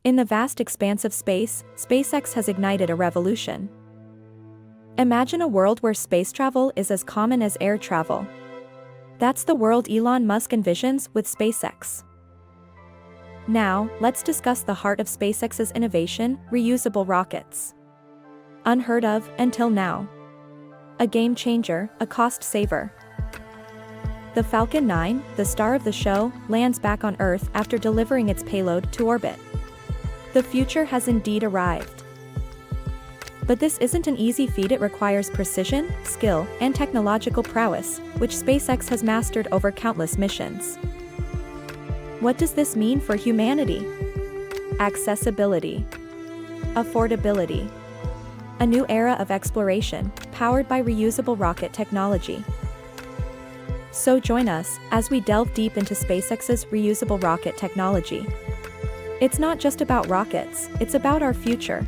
In the vast expanse of space, SpaceX has ignited a revolution. Imagine a world where space travel is as common as air travel. That's the world Elon Musk envisions with SpaceX. Now, let's discuss the heart of SpaceX's innovation, reusable rockets. Unheard of until now. A game changer, a cost saver. The Falcon 9, the star of the show, lands back on Earth after delivering its payload to orbit. The future has indeed arrived. But this isn't an easy feat. It requires precision, skill, and technological prowess, which SpaceX has mastered over countless missions. What does this mean for humanity? Accessibility. Affordability. A new era of exploration, powered by reusable rocket technology. So join us as we delve deep into SpaceX's reusable rocket technology. It's not just about rockets, it's about our future.